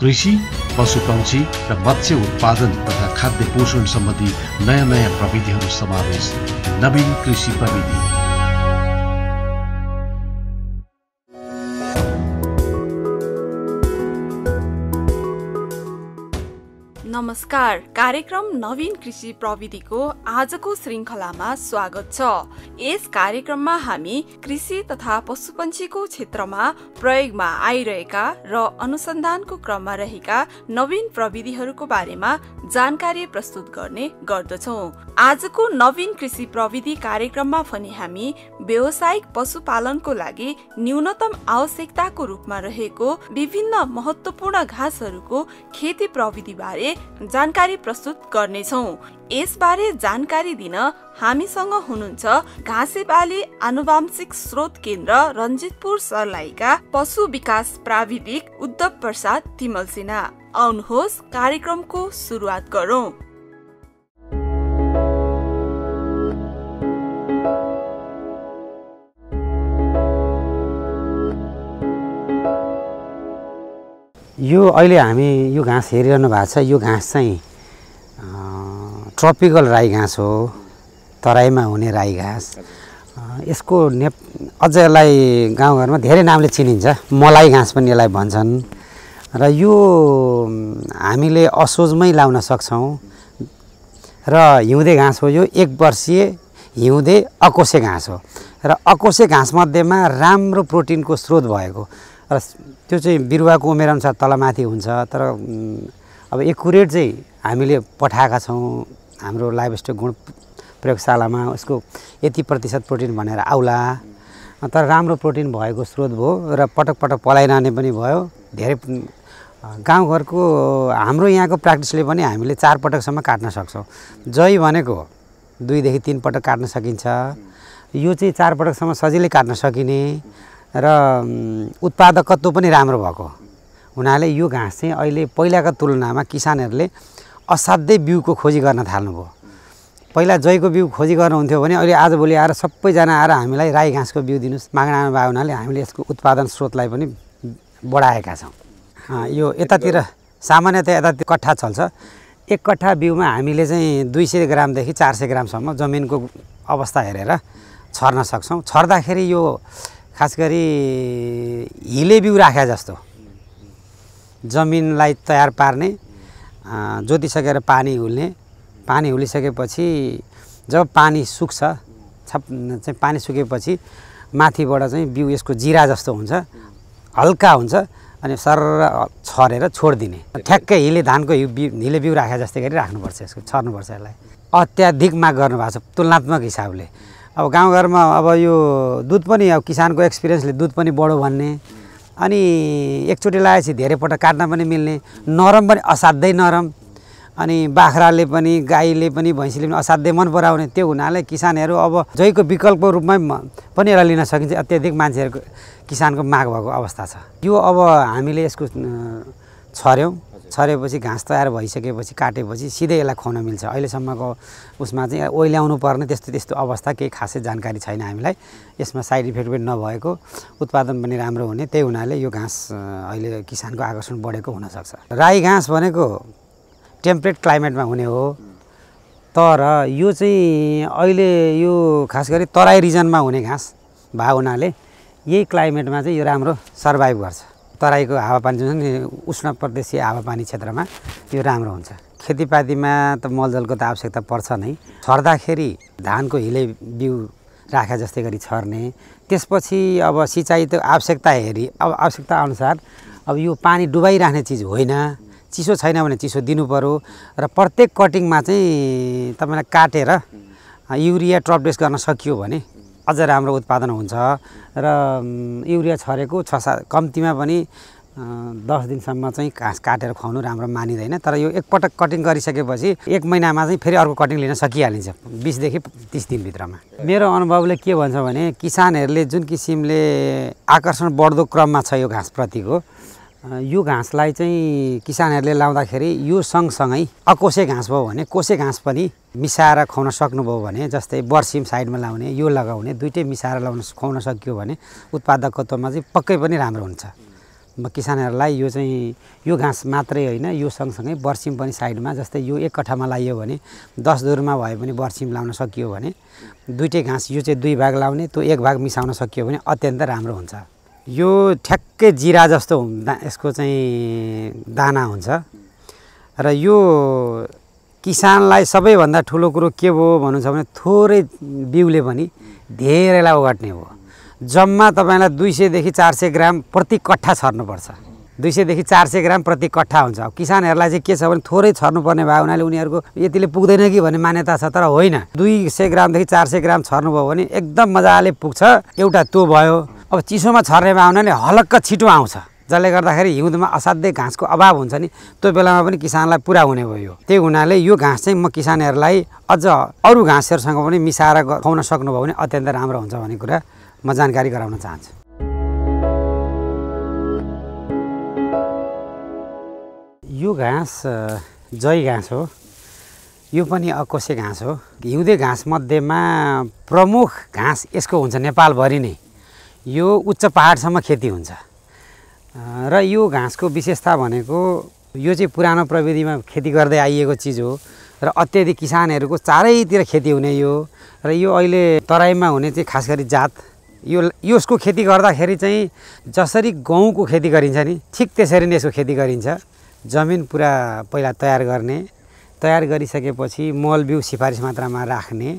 कृषि, पशुपक्षी र मत्स्य उत्पादन तथा खाद्य पोषण सम्बन्धी नयाँ प्रविधिहरू समावेश। नवीन कृषि प्रविधि। नमस्कार, कार्यक्रम नवीन कृषि प्रविधिको आजको श्रृङ्खलामा स्वागत छ। यस कार्यक्रममा हामी कृषि तथा पशुपन्छीको क्षेत्रमा प्रयोगमा आइरहेका र अनुसन्धानको क्रममा रहेका नवीन प्रविधिहरूको बारेमा जानकारी प्रस्तुत गर्ने गर्दछौँ। आजको नवीन कृषि प्रविधि कार्यक्रममा पनि हामी व्यावसायिक पशुपालनको लागि न्यूनतम आवश्यकताको रूपमा रहेको विभिन्न महत्त्वपूर्ण घाँसहरूको खेती प्रविधि बारे जानकारी प्रस्तुत गर्नेछौँ। यसबारे जानकारी दिन हामीसँग हुनुहुन्छ घाँसेबाली आनुवांशिक स्रोत केन्द्र रञ्जितपुर सर्लाहीका पशु विकास प्राविधिक उद्धव प्रसाद तिमल सिन्हा। आउनुहोस् कार्यक्रमको सुरुवात गरौँ। यो अहिले हामी यो घाँस हेरिरहनु भएको छ। यो घाँस चाहिँ ट्रपिकल राई घाँस हो, तराईमा हुने राई घाँस। यसको अझ यसलाई गाउँघरमा धेरै नामले चिनिन्छ। मलाई घाँस पनि यसलाई भन्छन्। र यो हामीले असोजमै लाउन सक्छौँ र हिउँदे घाँस हो। यो 1 वर्षीय हिउँदे अकोसे घाँस हो र अकोसे घाँस मध्येमा राम्रो प्रोटिनको स्रोत भएको र त्यो चाहिँ बिरुवाको उमेरअनुसार तलमाथि हुन्छ। तर अब एकुरेट चाहिँ हामीले पठाएका छौँ हाम्रो लाइभस्टक गुण प्रयोगशालामा। उसको यति प्रतिशत प्रोटिन भनेर आउला, तर राम्रो प्रोटिन भएको स्रोत भयो र पटक पटक पलाइरहने पनि भयो। धेरै गाउँघरको हाम्रो यहाँको प्र्याक्टिसले पनि हामीले 4 पटकसम्म काट्न सक्छौँ। जही भनेको 2 देखि 3 पटक काट्न सकिन्छ। यो चाहिँ 4 पटकसम्म सजिलै काट्न सकिने र उत्पादकत्व पनि राम्रो भएको हुनाले यो घाँस चाहिँ अहिले पहिलाको तुलनामा किसानहरूले असाध्यै बिउको खोजी गर्न थाल्नुभयो। पहिला जैको बिउ खोजी गर्नुहुन्थ्यो भने अहिले आजभोलि आएर सबैजना आएर हामीलाई राई घाँसको बिउ दिनुहोस् माग्न आउनु हुनाले हामीले यसको उत्पादन स्रोतलाई पनि बढाएका छौँ। यो यतातिर सामान्यतया यतातिर कट्ठा चल्छ। 1 कट्ठा बिउमा हामीले चाहिँ 200 ग्रामदेखि 400 ग्रामसम्म जमिनको अवस्था हेरेर छर्न सक्छौँ। छर्दाखेरि यो खास गरी हिले बिउ राखे जस्तो जमिनलाई तयार पार्ने, जोतिसकेर पानी हुल्ने, पानी हुलिसकेपछि जब पानी सुक्छ चाहिँ पानी सुकेपछि माथिबाट चाहिँ बिउ यसको जिरा जस्तो हुन्छ, हल्का हुन्छ अनि सर छरेर छोडिदिने। ठ्याक्कै हिले धानको हिले बिउ राखे जस्तै गरी राख्नुपर्छ। यसको छर्नुपर्छ। यसलाई अत्याधिक माग गर्नुभएको छ तुलनात्मक हिसाबले। अब गाउँघरमा अब यो दुध पनि अब किसानको एक्सपिरियन्सले दुध पनि बढो भन्ने अनि एकचोटि लगाएपछि धेरै पटक काट्न पनि मिल्ने, नरम पनि असाध्यै नरम अनि बाख्राले पनि गाईले पनि भैँसीले पनि असाध्यै मन पराउने। त्यो हुनाले किसानहरू अब जैको विकल्पको रूपमा पनि यसलाई लिन सकिन्छ। अत्याधिक मान्छेहरूको किसानको माग भएको अवस्था छ। यो अब हामीले यसको छरेपछि घाँस तयार भइसकेपछि काटेपछि सिधै यसलाई खुवाउन मिल्छ। अहिलेसम्मको उसमा चाहिँ ओइल्याउनु पर्ने त्यस्तो अवस्था केही खासै जानकारी छैन हामीलाई। यसमा साइड इफेक्ट पनि नभएको, उत्पादन पनि राम्रो हुने, त्यही हुनाले यो घाँस अहिले किसानको आकर्षण बढेको हुनसक्छ। राई घाँस भनेको टेम्परेट क्लाइमेटमा हुने हो, तर यो चाहिँ अहिले यो खास गरी तराई रिजनमा हुने घाँस भएको हुनाले यही क्लाइमेटमा चाहिँ यो राम्रो सर्भाइभ गर्छ। तराईको हावापानी जुन नि उष्ण प्रदेशीय हावापानी क्षेत्रमा यो राम्रो हुन्छ। खेतीपातीमा त मलजलको त आवश्यकता पर्छ नै। छर्दाखेरि धानको हिले बिउ राखे जस्तै गरी छर्ने। त्यसपछि अब सिँचाइ त आवश्यकता हेरी अब आवश्यकता अनुसार अब यो पानी डुबाइराख्ने चिज होइन। चिसो छैन भने चिसो दिनु पर्यो र प्रत्येक कटिङमा चाहिँ तपाईँलाई काटेर युरिया ट्रपडेस गर्न सकियो भने अझ राम्रो उत्पादन हुन्छ। र युरिया छरेको कम्तीमा पनि 10 दिनसम्म चाहिँ घाँस काटेर खुवाउनु राम्रो मानिँदैन। तर यो एकपटक कटिङ गरिसकेपछि 1 महिनामा चाहिँ फेरि अर्को कटिङ लिन सकिहालिन्छ 20 देखि 30 दिनभित्रमा। मेरो अनुभवले के भन्छ भने किसानहरूले जुन किसिमले आकर्षण बढ्दो क्रममा छ यो घाँसप्रतिको, यो घाँसलाई चाहिँ किसानहरूले लाउँदाखेरि यो सँगसँगै अकोसे घाँस भयो भने कोसे घाँस पनि मिसाएर खुवाउन सक्नुभयो भने, जस्तै बर्सिम साइडमा लाउने यो लगाउने दुईटै मिसाएर खुवाउन सकियो भने उत्पादकत्वमा चाहिँ पक्कै पनि राम्रो हुन्छ। किसानहरूलाई यो चाहिँ यो घाँस मात्रै होइन, यो सँगसँगै बर्सिम पनि साइडमा, जस्तै यो 1 कट्ठामा लाइयो भने 10 दुरमा भए पनि बर्सिम लाउन सकियो भने, दुईटै घाँस यो चाहिँ 2 भाग लाउने, त्यो 1 भाग मिसाउन सकियो भने अत्यन्त राम्रो हुन्छ। यो ठ्याक्कै जिरा जस्तो यसको चाहिँ दाना हुन्छ र यो किसानलाई सबैभन्दा ठुलो कुरो के भयो भन्नुहुन्छ भने थोरै बिउले पनि धेरैलाई ओगट्ने हो। जम्मा तपाईँलाई 200 देखि 400 ग्राम प्रति कट्ठा छर्नुपर्छ। 200 देखि 400 ग्राम प्रति कट्ठा हुन्छ। अब किसानहरूलाई चाहिँ के छ भने थोरै छर्नुपर्ने भए हुनाले उनीहरूको यतिले पुग्दैन कि भन्ने मान्यता छ, तर होइन। 200 ग्रामदेखि 400 ग्राम छर्नुभयो भने एकदम मजाले पुग्छ। एउटा त्यो भयो। अब चिसोमा छर्ने भए हुनाले हलक्क छिटो आउँछ, जसले गर्दाखेरि हिउँदमा असाध्यै घाँसको अभाव हुन्छ नि, त्यो बेलामा पनि किसानलाई पुरा हुने भयो। त्यही हुनाले यो घाँस चाहिँ म किसानहरूलाई अझ अरू घाँसहरूसँग पनि मिसाएर खुवाउन सक्नुभयो भने अत्यन्त राम्रो हुन्छ भन्ने कुरा म जानकारी गराउन चाहन्छु। यो घाँस जय घाँस हो। यो पनि अकोसे घाँस हो। हिउँदे घाँस मध्येमा प्रमुख घाँस यसको हुन्छ नेपालभरि नै। यो उच्च पहाडसम्म खेती हुन्छ र यो घाँसको विशेषता भनेको यो चाहिँ पुरानो प्रविधिमा खेती गर्दै आइएको चिज हो र अत्याधिक किसानहरूको चारैतिर खेती हुने यो। र यो अहिले तराईमा हुने चाहिँ खास गरी जात यसको खेती गर्दाखेरि चाहिँ जसरी गहुँको खेती गरिन्छ नि ठिक त्यसरी नै यसको खेती गरिन्छ। जमिन पुरा पहिला तयार गर्ने, तयार गरिसकेपछि मल बिउ सिफारिस मात्रामा राख्ने,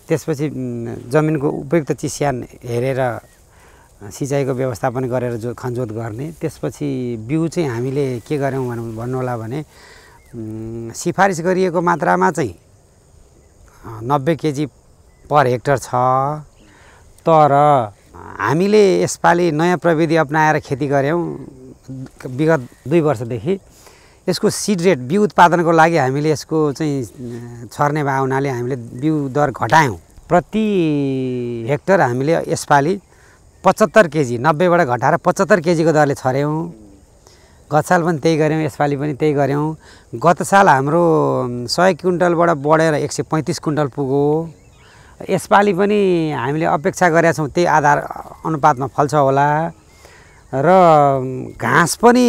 त्यसपछि जमिनको उपयुक्त चिस्यान हेरेर सिँचाइको व्यवस्थापन गरेर खनजोत गर्ने। त्यसपछि बिउ चाहिँ हामीले के गर्यौँ भन्नुहोला भने सिफारिस गरिएको मात्रामा चाहिँ 90 केजी पर हेक्टर छ। तर हामीले यसपालि नयाँ प्रविधि अपनाएर खेती गऱ्यौँ विगत 2 वर्षदेखि। यसको सिड रेट बिउ उत्पादनको लागि हामीले यसको चाहिँ छर्ने भए हुनाले हामीले बिउ दर घटायौँ। प्रति हेक्टर हामीले यसपालि 75 केजी, 90बाट घटाएर 75 केजीको दरले छर्यौँ। गत साल पनि त्यही गऱ्यौँ, यसपालि पनि त्यही गऱ्यौँ। गत साल हाम्रो 100 क्विन्टलबाट बढेर 135 क्विन्टल पुग्यो। यसपालि पनि हामीले अपेक्षा गरेका छौँ त्यही आधार अनुपातमा फल्छ होला र घाँस पनि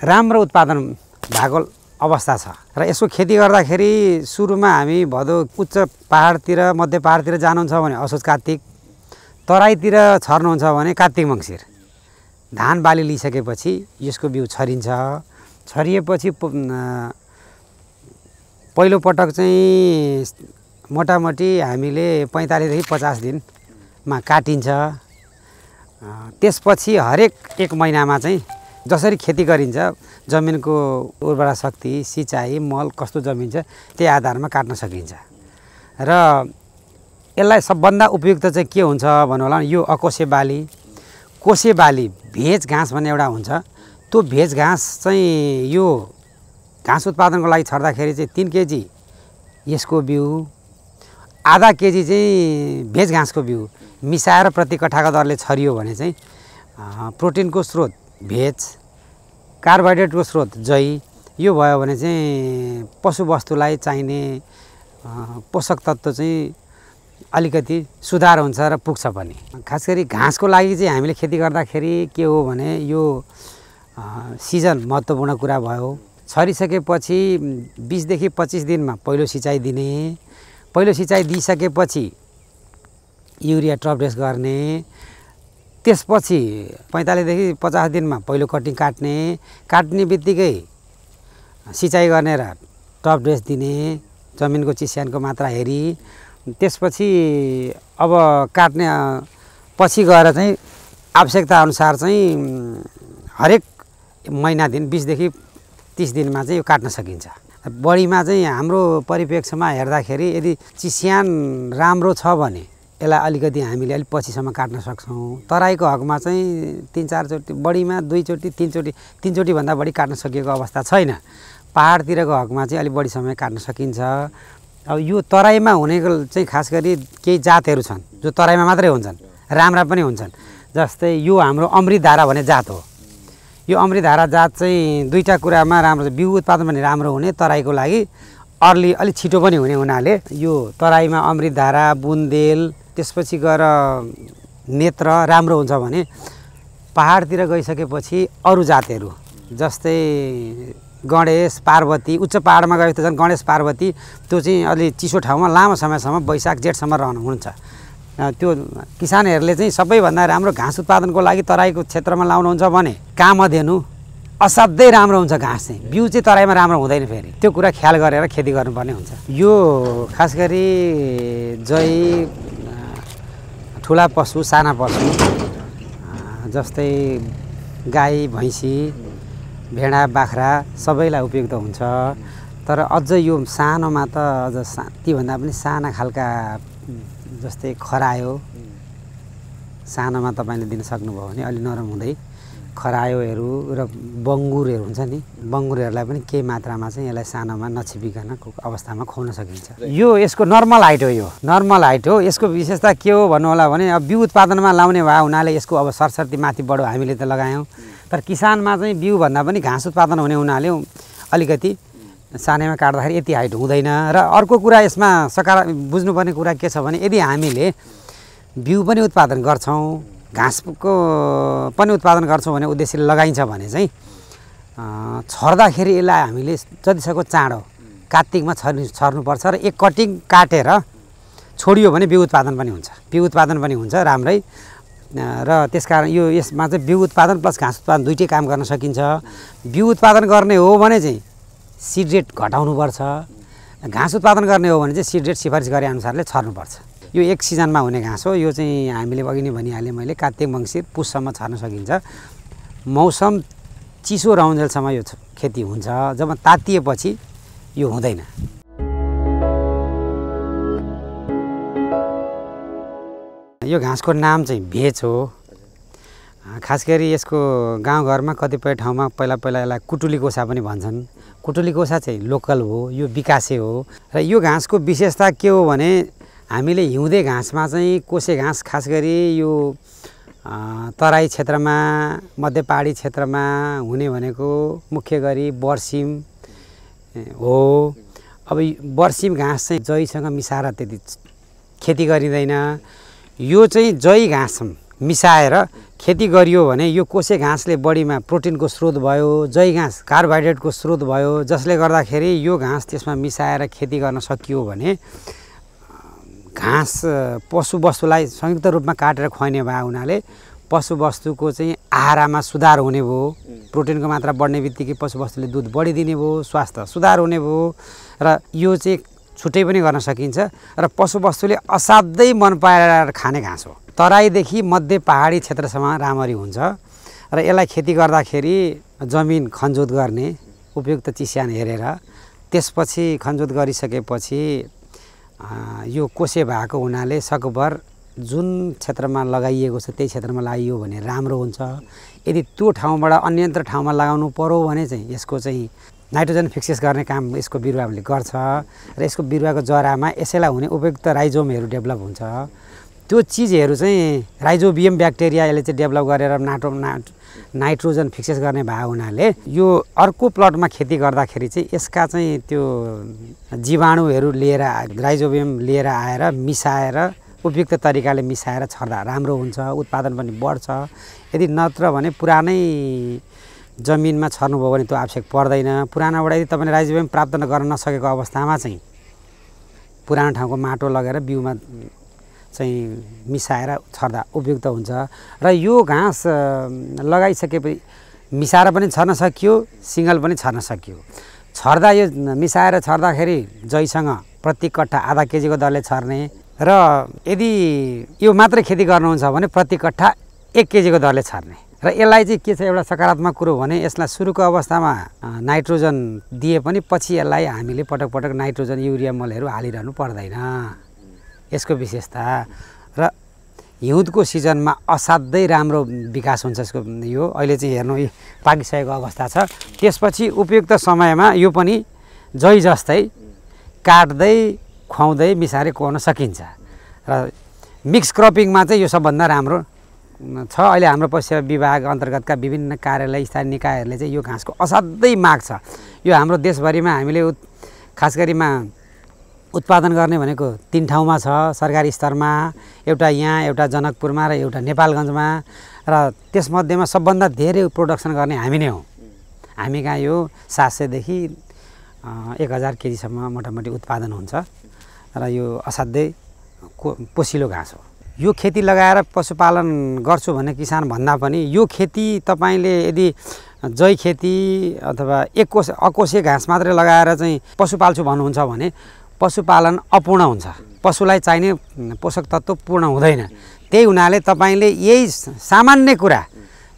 राम्रो उत्पादन भएको अवस्था छ। र यसको खेती गर्दाखेरि सुरुमा हामी भदौ उच्च पहाडतिर मध्य पहाडतिर जानुहुन्छ भने असोज कार्तिक, तराईतिर छर्नुहुन्छ भने कार्तिक मङ्सिर। धान बाली लिइसकेपछि यसको बिउ छरिन्छ। छरिएपछि पहिलो पटक चाहिँ मोटामोटी हामीले 45 देखि 50 दिनमा काटिन्छ। त्यसपछि हरेक 1 महिनामा चाहिँ जसरी खेती गरिन्छ जमिनको उर्वरा शक्ति, सिँचाइ, मल कस्तो जमिन छ त्यही आधारमा काट्न सकिन्छ। र यसलाई सबभन्दा उपयुक्त चाहिँ के हुन्छ भन्नु होला, यो अकोसे बाली, कोसे बाली, भेज घाँस भन्ने एउटा हुन्छ। त्यो भेज घाँस चाहिँ यो घाँस उत्पादनको लागि छर्दाखेरि चाहिँ 3 केजी यसको बिउ, आधा केजी चाहिँ भेज घाँसको बिउ मिसाएर प्रति कट्ठाको दरले छरियो भने चाहिँ प्रोटिनको स्रोत भेज, कार्बोहाइड्रेटको स्रोत जै, यो भयो भने चाहिँ पशुवस्तुलाई चाहिने पोषक तत्त्व चाहिँ अलिकति सुधार हुन्छ र पुग्छ पनि। खास गरी घाँसको लागि चाहिँ हामीले खेती गर्दाखेरि के हो भने यो सिजन महत्त्वपूर्ण कुरा भयो। छरिसकेपछि 20 देखि 25 दिनमा पहिलो सिँचाइ दिने, पहिलो सिँचाइ दिइसकेपछि युरिया टप ड्रेस गर्ने, त्यसपछि 45 देखि 50 दिनमा पहिलो कटिङ काट्ने, काट्ने बित्तिकै सिँचाइ गर्ने र टप ड्रेस दिने, जमिनको चिस्यानको मात्रा हेरी, त्यसपछि अब काट्ने पछि गएर चाहिँ आवश्यकता अनुसार चाहिँ हरेक महिना दिन 20 देखि 30 दिनमा चाहिँ यो काट्न सकिन्छ। बढीमा चाहिँ हाम्रो परिप्रेक्ष्यमा हेर्दाखेरि यदि चिस्यान राम्रो छ भने यसलाई अलिकति हामीले अलिक पछिसम्म काट्न सक्छौँ। तराईको हकमा चाहिँ 3-4 चोटि, बढीमा 2 चोटि 3 चोटि, 3 चोटिभन्दा बढी काट्न सकिएको अवस्था छैन। पहाडतिरको हकमा चाहिँ अलिक बढी समय काट्न सकिन्छ। अब यो तराईमा हुनेको चाहिँ खास गरी केही जातहरू छन् जो तराईमा मात्रै हुन्छन्, राम्रा पनि हुन्छन्। जस्तै यो हाम्रो अमृतधारा भन्ने जात हो। यो अमृतधारा जात चाहिँ दुईटा कुरामा राम्रो छ, बिउ उत्पादन पनि राम्रो हुने, तराईको लागि अर्ली अलिक छिटो पनि हुने हुनाले यो तराईमा अमृतधारा, बुन्देल, त्यसपछि गएर नेत्र राम्रो हुन्छ भने पहाडतिर गइसकेपछि अरू जातहरू जस्तै गणेश पार्वती उच्च पहाडमा गए त झन् गणेश पार्वती त्यो चाहिँ अलि चिसो ठाउँमा लामो समयसम्म वैशाख जेठसम्म रहनुहुन्छ। त्यो किसानहरूले चाहिँ सबैभन्दा राम्रो घाँस उत्पादनको लागि तराईको क्षेत्रमा लाउनुहुन्छ भने कामधेनु असाध्यै राम्रो हुन्छ। घाँस चाहिँ बिउ चाहिँ तराईमा राम्रो हुँदैन, फेरि त्यो कुरा ख्याल गरेर खेती गर्नुपर्ने हुन्छ। यो खास गरी ठुला पशु साना पशु जस्तै गाई भैँसी भेडा बाख्रा सबैलाई उपयुक्त हुन्छ। तर अझ यो सानोमा त अझ तीभन्दा पनि साना खालका जस्तै खरायो सानोमा तपाईँले दिन सक्नुभयो भने अलि नरम हुँदै खरायोहरू र बङ्गुरहरू हुन्छ नि, बङ्गुरहरूलाई पनि केही मात्रामा चाहिँ यसलाई सानोमा नछिपिकन अवस्थामा खुवाउन सकिन्छ। यो यसको नर्मल हाइट हो, यो नर्मल हाइट हो। यसको विशेषता के हो भन्नु होला भने अब बिउ उत्पादनमा लाउने भए हुनाले यसको अब सरसर्ती माथि बढो हामीले त लगायौँ, तर किसानमा चाहिँ बिउभन्दा पनि घाँस उत्पादन हुने हुनाले अलिकति सानैमा काट्दाखेरि यति हाइट हुँदैन। र अर्को कुरा यसमा बुझ्नुपर्ने कुरा के छ भने यदि हामीले बिउ पनि उत्पादन गर्छौँ घाँसको पनि उत्पादन गर्छौँ भने उद्देश्यले लगाइन्छ भने चाहिँ छर्दाखेरि यसलाई हामीले जतिसक्दो चाँडो कात्तिकमा छर्नुपर्छ र एक कटिङ काटेर छोडियो भने बिउ उत्पादन पनि हुन्छ, बिउ उत्पादन पनि हुन्छ राम्रै। र त्यसकारण यो यसमा चाहिँ बिउ उत्पादन प्लस घाँस उत्पादन दुइटै काम गर्न सकिन्छ। बिउ उत्पादन गर्ने हो भने चाहिँ सिड रेट घटाउनुपर्छ, घाँस उत्पादन गर्ने हो भने चाहिँ सिड रेट सिफारिस गरे अनुसारले छर्नुपर्छ। यो एक सिजनमा हुने घाँस हो। यो चाहिँ हामीले अघि नै भनिहालेँ मैले कार्तिक मङ्सिर पुससम्म छर्न सकिन्छ। मौसम चिसो रहन्जेलसम्म यो खेती हुन्छ, जब तातिएपछि यो हुँदैन। यो घाँसको नाम चाहिँ भेच हो। खास गरी यसको गाउँघरमा कतिपय ठाउँमा पहिला यसलाई कुटुली कोसा पनि भन्छन्। कुटुली कोसा चाहिँ लोकल हो, यो विकासे हो। र यो घाँसको विशेषता के हो भने हामीले हिउँदे घाँसमा चाहिँ कोसे घाँस खास गरी यो तराई क्षेत्रमा मध्य पहाडी क्षेत्रमा हुने भनेको मुख्य गरी बर्सिम हो। अब बर्सिम घाँस चाहिँ जैसँग मिसाएर त्यति खेती गरिँदैन। यो चाहिँ जै घाँस मिसाएर खेती गरियो भने यो कोसे घाँसले बढीमा प्रोटिनको स्रोत भयो, जै घाँस कार्बोहाइड्रेटको स्रोत भयो, जसले गर्दाखेरि यो घाँस त्यसमा मिसाएर खेती गर्न सकियो भने घाँस पशुवस्तुलाई संयुक्त रूपमा काटेर खुवाइने भए हुनाले पशुवस्तुको चाहिँ आहारमा सुधार हुने भयो, प्रोटिनको मात्रा बढ्ने बित्तिकै पशुवस्तुले दुध बढिदिने भयो, स्वास्थ्य सुधार हुने भयो। र यो चाहिँ छुट्टै पनि गर्न सकिन्छ र पशुवस्तुले असाध्यै मन पराएर खाने घाँस हो। तराईदेखि मध्य पहाडी क्षेत्रसम्म राम्ररी हुन्छ र यसलाई खेती गर्दाखेरि जमिन खनजोत गर्ने उपयुक्त चिस्यान हेरेर त्यसपछि खनजोत गरिसकेपछि यो कोसे भएको हुनाले सकभर जुन क्षेत्रमा लगाइएको छ त्यही क्षेत्रमा लगाइयो भने राम्रो हुन्छ। यदि त्यो ठाउँबाट अन्यत्र ठाउँमा लगाउनु पर्यो भने चाहिँ यसको चाहिँ नाइट्रोजन फिक्सेस गर्ने काम यसको बिरुवाले गर्छ र यसको बिरुवाको जरामा यसैलाई हुने उपयुक्त राइजोमहरू डेभलप हुन्छ। त्यो चिजहरू चाहिँ राइजोबियम ब्याक्टेरिया यसले चाहिँ डेभलप गरेर नाइट्रोजन फिक्सेस गर्ने भए हुनाले यो अर्को प्लटमा खेती गर्दाखेरि चाहिँ यसका चाहिँ त्यो जीवाणुहरू लिएर राइजोबियम लिएर आएर मिसाएर उपयुक्त तरिकाले मिसाएर छर्दा राम्रो हुन्छ, उत्पादन पनि बढ्छ। यदि नत्र भने पुरानै जमिनमा छर्नुभयो भने त्यो आवश्यक पर्दैन। पुरानोबाट यदि तपाईँले राइजोबियम प्राप्त गर्न नसकेको अवस्थामा चाहिँ पुरानो ठाउँको माटो लगेर बिउमा चाहिँ मिसाएर छर्दा उपयुक्त हुन्छ। र यो घाँस लगाइसकेपछि मिसाएर पनि छर्न सकियो, सिङ्गल पनि छर्न सकियो। छर्दा यो मिसाएर छर्दाखेरि जैसँग प्रति कट्ठा आधा केजीको दरले छर्ने र यदि यो मात्रै खेती गर्नुहुन्छ भने प्रति कट्ठा 1 केजीको दरले छर्ने। र यसलाई चाहिँ के छ एउटा सकारात्मक कुरो भने यसलाई सुरुको अवस्थामा नाइट्रोजन दिए पनि पछि यसलाई हामीले पटक पटक नाइट्रोजन युरिया मलहरू हालिरहनु पर्दैन। यसको विशेषता र हिउँदको सिजनमा असाध्यै राम्रो विकास हुन्छ यसको। यो अहिले चाहिँ हेर्नु पाकिसकेको अवस्था छ। त्यसपछि उपयुक्त समयमा यो पनि जै जस्तै काट्दै खुवाउँदै मिसाएर खुवाउन सकिन्छ। र मिक्स क्रपिङमा चाहिँ यो सबभन्दा राम्रो छ। अहिले हाम्रो पशु विभाग अन्तर्गतका विभिन्न कार्यालय स्थानीय निकायहरूले चाहिँ यो घाँसको असाध्यै माग छ। यो हाम्रो देशभरिमा हामीले खास गरीमा उत्पादन गर्ने भनेको 3 ठाउँमा छ सरकारी स्तरमा, एउटा यहाँ, एउटा जनकपुरमा र एउटा नेपालगञ्जमा। र त्यसमध्येमा सबभन्दा धेरै प्रोडक्सन गर्ने हामी नै हौँ। हामी कहाँ यो 700 देखि 1000 केजीसम्म मोटामोटी उत्पादन हुन्छ र यो असाध्यै पोसिलो घाँस हो। यो खेती लगाएर पशुपालन गर्छु भन्ने किसान भन्दा पनि यो खेती तपाईँले यदि जै खेती अथवा अकोसे घाँस मात्रै लगाएर चाहिँ पशु पाल्छु भन्नुहुन्छ भने पशुपालन अपूर्ण हुन्छ, पशुलाई चाहिने पोषक तत्त्व पूर्ण हुँदैन। त्यही हुनाले तपाईँले यही सामान्य कुरा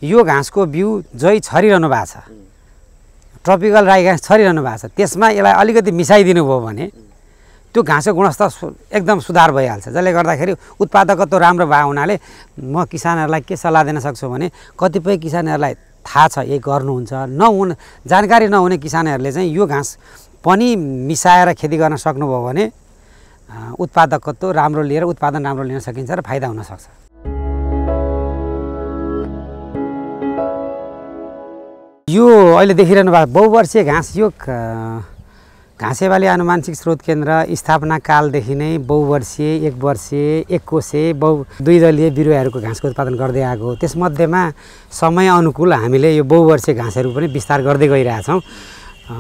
यो घाँसको बिउ जै छरिरहनु भएको छ, ट्रपिकल राई घाँस छरिरहनु भएको छ, त्यसमा यसलाई अलिकति मिसाइदिनु भयो भने त्यो घाँसको गुणस्तर एकदम सुधार भइहाल्छ। जसले गर्दाखेरि उत्पादकत्व राम्रो भएको हुनाले म किसानहरूलाई के सल्लाह दिन सक्छु भने कतिपय किसानहरूलाई थाहा छ यही गर्नुहुन्छ, जानकारी नहुने किसानहरूले चाहिँ यो घाँस पनि मिसाएर खेती गर्न सक्नुभयो भने उत्पादकत्व राम्रो लिएर उत्पादन राम्रो लिन सकिन्छ र फाइदा हुन सक्छ। यो अहिले देखिरहनु भएको बहुवर्षीय घाँस यो घाँसेबाली आनुवंशिक स्रोत केन्द्र स्थापना कालदेखि नै बहुवर्षीय, 1 वर्षीय, 1 कोसे, द्विदलीय बिरुवाहरूको घाँसको उत्पादन गर्दै आएको हो। त्यसमध्येमा समय अनुकूल हामीले यो बहुवर्षीय घाँसहरू पनि विस्तार गर्दै गइरहेछौँ।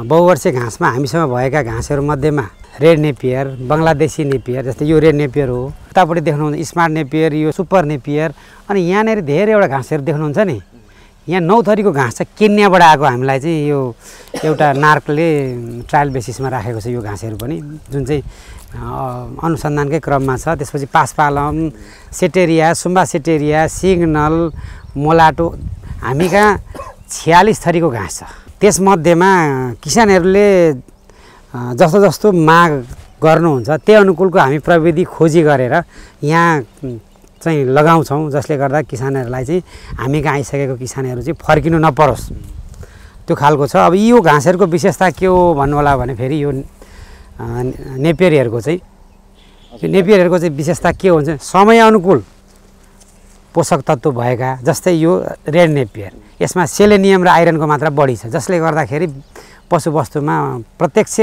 बहुवर्षीय घाँसमा हामीसँग भएका घाँसहरू मध्येमा रेड नेपियर, बङ्गलादेशी नेपियर, जस्तै यो रेड नेपियर हो, उतापट्टि देख्नुहुन्छ स्मार्ट नेपियर, यो सुपर नेपियर, अनि यहाँनिर धेरैवटा घाँसहरू देख्नुहुन्छ नि। यहाँ 9 थरीको घाँस छ, केन्याबाट आएको हामीलाई चाहिँ यो एउटा नार्कले ट्रायल बेसिसमा राखेको छ यो घाँसहरू पनि, जुन चाहिँ अनुसन्धानकै क्रममा छ। त्यसपछि पासपालम, सेटेरिया, सुम्बा सेटेरिया, सिग्नल, मोलाटो, हामी कहाँ 46 थरीको घाँस छ। त्यसमध्येमा किसानहरूले जस्तो जस्तो माग गर्नुहुन्छ त्यही अनुकूलको हामी प्रविधि खोजी गरेर यहाँ चाहिँ लगाउँछौँ, जसले गर्दा किसानहरूलाई चाहिँ हामी कहाँ आइसकेको किसानहरू चाहिँ फर्किनु नपरोस् त्यो खालको छ। अब यो घाँसहरूको विशेषता के हो भन्नु होला भने फेरि यो नेपियरहरूको चाहिँ विशेषता के हुन्छ, समय अनुकूल पोषक तत्त्व भएका, जस्तै यो रेड नेपियर, यसमा सेलेनियम र आइरनको मात्रा बढी छ, जसले गर्दाखेरि पशुवस्तुमा प्रत्यक्ष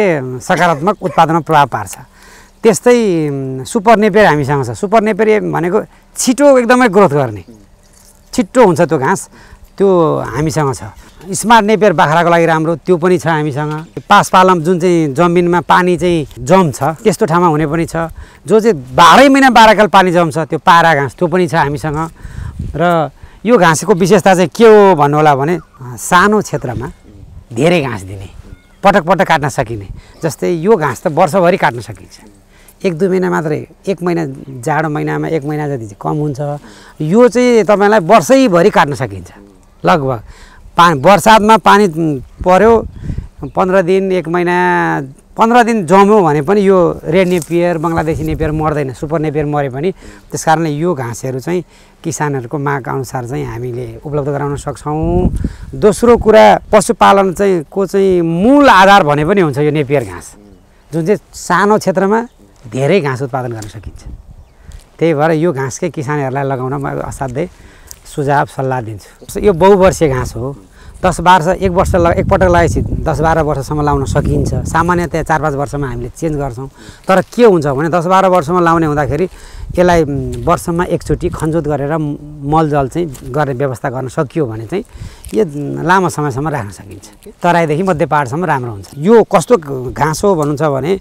सकारात्मक उत्पादनमा प्रभाव पार्छ। त्यस्तै सुपर नेपियर हामीसँग छ। सुपर नेपियर भनेको छिटो एकदमै ग्रोथ गर्ने, छिट्टो हुन्छ त्यो घाँस, त्यो हामीसँग छ। स्मार्ट नेपियर बाख्राको लागि राम्रो, त्यो पनि छ हामीसँग। पासपालम जुन चाहिँ जमिनमा पानी चाहिँ जम्छ त्यस्तो ठाउँमा हुने पनि छ, जो चाहिँ 12 महिना 12 काल पानी जम्छ, त्यो पारा घाँस त्यो पनि छ हामीसँग। र यो घाँसको विशेषता चाहिँ के हो भन्नु होला भने सानो क्षेत्रमा धेरै घाँस दिने, पटक पटक काट्न सकिने। जस्तै यो घाँस त वर्षभरि काट्न सकिन्छ, 1-2 महिना मात्रै, 1 महिना जाडो महिनामा 1 महिना जति चाहिँ कम हुन्छ। यो चाहिँ तपाईँलाई वर्षैभरि काट्न सकिन्छ लगभग। बर्सातमा पानी पर्यो 15 दिन, 1 महिना, 15 दिन जम्यो भने पनि यो रेड नेपियर, बङ्गलादेशी नेपियर मर्दैन, सुपर नेपियर मरे पनि। त्यस कारणले यो घाँसहरू चाहिँ किसानहरूको माग अनुसार चाहिँ हामीले उपलब्ध गराउन सक्छौँ। दोस्रो कुरा पशुपालन चाहिँ को चाहिँ मूल आधार भने पनि हुन्छ यो नेपियर घाँस, जुन चाहिँ सानो क्षेत्रमा धेरै घाँस उत्पादन गर्न सकिन्छ। त्यही भएर यो घाँसकै किसानहरूलाई लगाउन म असाध्यै सुझाव सल्लाह दिन्छु। यो बहुवर्षीय घाँस हो, 10-12 एकपटक लगाएपछि 10-12 वर्षसम्म लाउन सकिन्छ। सामान्यतया 4-5 वर्षमा हामीले चेन्ज गर्छौँ। तर के हुन्छ भने 10-12 वर्षमा लाउने हुँदाखेरि यसलाई वर्षमा एकचोटि खनजोत गरेर मलजल चाहिँ गर्ने व्यवस्था गर्न सकियो भने चाहिँ यो लामो समयसम्म राख्न सकिन्छ। तराईदेखि मध्य पहाडसम्म राम्रो हुन्छ। यो कस्तो घाँस हो भन्नुहुन्छ भने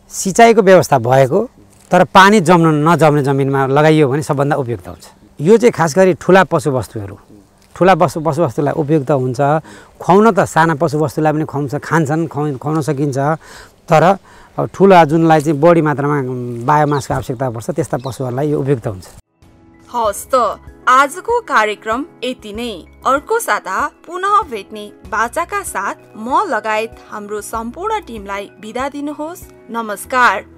सिँचाइको व्यवस्था भएको तर पानी नजम्ने जमिनमा लगाइयो भने सबभन्दा उपयुक्त हुन्छ। यो चाहिँ खास गरी ठुला पशुवस्तुलाई उपयुक्त हुन्छ। खुवाउन त साना पशुवस्तुलाई पनि खुवाउन सकिन्छ, तर अब ठुला जुनलाई चाहिँ बढी मात्रामा बायोमासको आवश्यकता पर्छ त्यस्ता पशुहरूलाई यो उपयुक्त हुन्छ। हवस् त आजको कार्यक्रम यति नै। अर्को साता पुनः भेट्ने बाचाका साथ म लगायत हाम्रो सम्पूर्ण टिमलाई बिदा दिनुहोस्। नमस्कार।